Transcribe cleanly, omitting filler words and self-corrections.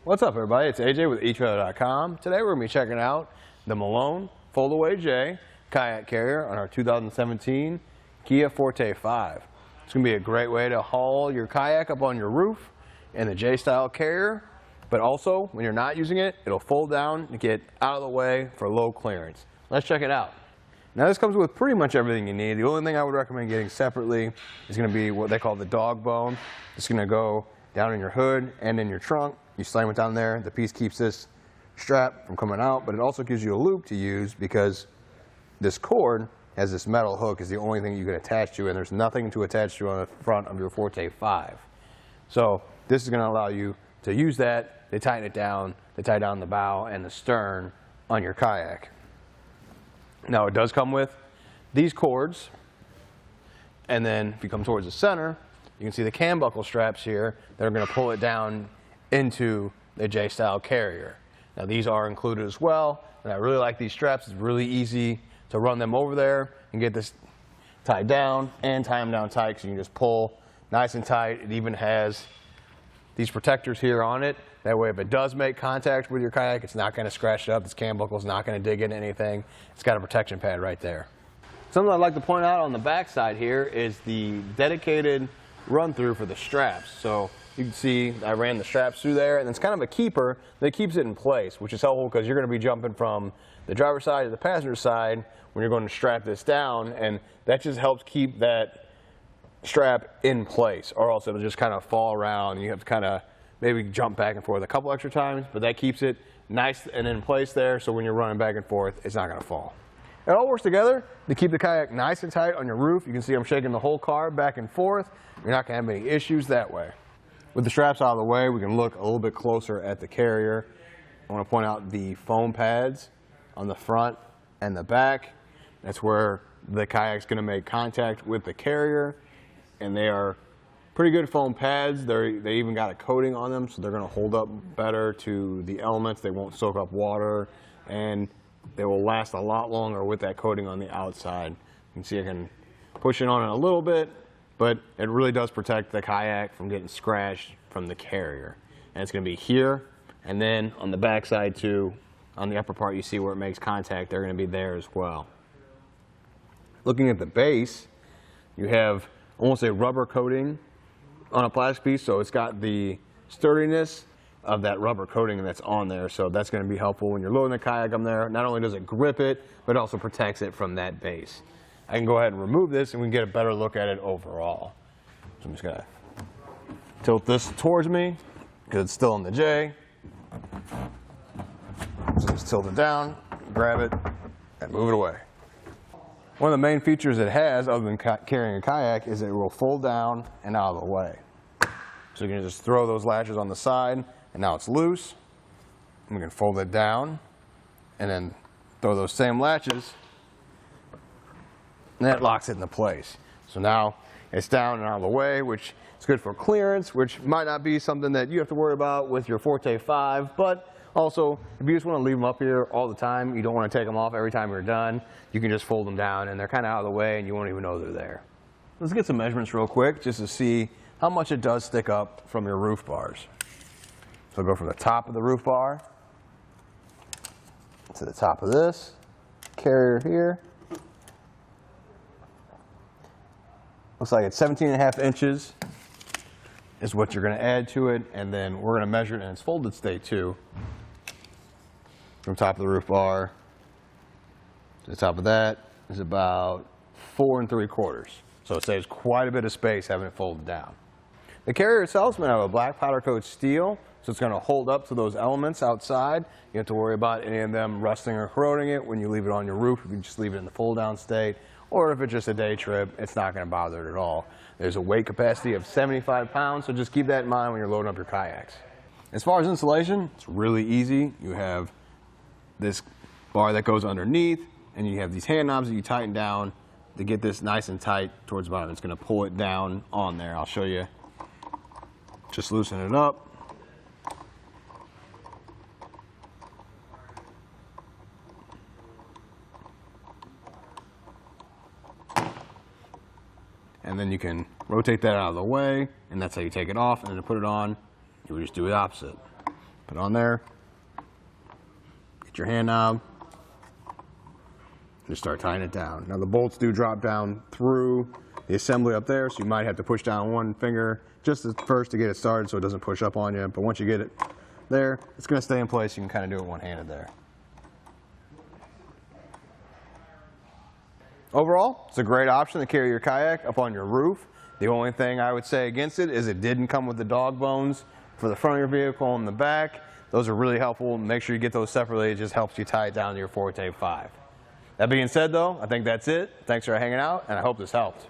What's up, everybody? It's AJ with etrailer.com. Today we're going to be checking out the Malone FoldAway-J Kayak Carrier on our 2017 Kia Forte5. It's going to be a great way to haul your kayak up on your roof in the J-style carrier, but also when you're not using it, it'll fold down and get out of the way for low clearance. Let's check it out. Now this comes with pretty much everything you need. The only thing I would recommend getting separately is going to be what they call the dog bone. It's going to go down in your hood and in your trunk. You slam it down there, the piece keeps this strap from coming out, but it also gives you a loop to use because this cord has this metal hook is the only thing you can attach to, and there's nothing to attach to on the front of your Forte5. So this is going to allow you to use that. They tighten it down, they tie down the bow and the stern on your kayak. Now it does come with these cords, and then if you come towards the center, you can see the cam buckle straps here that are going to pull it down into the J-style carrier. Now these are included as well, and I really like these straps. It's really easy to run them over there and get this tied down and tie them down tight, so you can just pull nice and tight. It even has these protectors here on it. That way if it does make contact with your kayak, it's not going to scratch it up. This cam buckle is not going to dig into anything. It's got a protection pad right there. Something I'd like to point out on the back side here is the dedicated run through for the straps. So you can see I ran the straps through there, and it's kind of a keeper that keeps it in place, which is helpful because you're going to be jumping from the driver's side to the passenger side when you're going to strap this down, and that just helps keep that strap in place, or else it'll just kind of fall around and you have to kind of maybe jump back and forth a couple extra times, but that keeps it nice and in place there, so when you're running back and forth, it's not going to fall. It all works together to keep the kayak nice and tight on your roof. You can see I'm shaking the whole car back and forth. You're not going to have any issues that way. With the straps out of the way, we can look a little bit closer at the carrier. I want to point out the foam pads on the front and the back. That's where the kayak's going to make contact with the carrier, and they are pretty good foam pads. They even got a coating on them, so they're going to hold up better to the elements. They won't soak up water, and they will last a lot longer with that coating on the outside. You can see I can push it on it a little bit, but it really does protect the kayak from getting scratched from the carrier. And it's going to be here, and then on the back side too, on the upper part you see where it makes contact, they're going to be there as well. Looking at the base, you have almost a rubber coating on a plastic piece, so it's got the sturdiness of that rubber coating that's on there, so that's going to be helpful when you're loading the kayak on there. Not only does it grip it, but it also protects it from that base. I can go ahead and remove this and we can get a better look at it overall. So I'm just going to tilt this towards me because it's still in the J. So just tilt it down, grab it, and move it away. One of the main features it has, other than carrying a kayak, is it will fold down and out of the way. So you can just throw those latches on the side, and now it's loose. And we can fold it down and then throw those same latches, and that locks it into place. So now it's down and out of the way, which is good for clearance, which might not be something that you have to worry about with your Forte5, but also if you just want to leave them up here all the time, you don't want to take them off every time you're done, you can just fold them down and they're kind of out of the way and you won't even know they're there. Let's get some measurements real quick just to see how much it does stick up from your roof bars. So go from the top of the roof bar to the top of this carrier here. Looks like it's 17.5 inches is what you're going to add to it, and then we're going to measure it in its folded state too. From top of the roof bar to the top of that is about 4 3/4. So it saves quite a bit of space having it folded down. The carrier itself is made out of a black powder coat steel, so it's going to hold up to those elements outside. You have to worry about any of them rusting or corroding it when you leave it on your roof. You can just leave it in the fold down state. Or if it's just a day trip, it's not going to bother it at all. There's a weight capacity of 75 pounds, so just keep that in mind when you're loading up your kayaks. As far as installation, it's really easy. You have this bar that goes underneath, and you have these hand knobs that you tighten down to get this nice and tight towards the bottom. It's going to pull it down on there. I'll show you. Just loosen it up. And then you can rotate that out of the way, and that's how you take it off. And then to put it on, you would just do the opposite. Put it on there. Get your hand knob. Just start tying it down. Now the bolts do drop down through the assembly up there, so you might have to push down one finger just at first to get it started so it doesn't push up on you. But once you get it there, it's going to stay in place. You can kind of do it one-handed there. Overall, it's a great option to carry your kayak up on your roof. The only thing I would say against it is it didn't come with the dog bones for the front of your vehicle and the back. Those are really helpful. Make sure you get those separately. It just helps you tie it down to your Forte 5. That being said, though, I think that's it. Thanks for hanging out, and I hope this helped.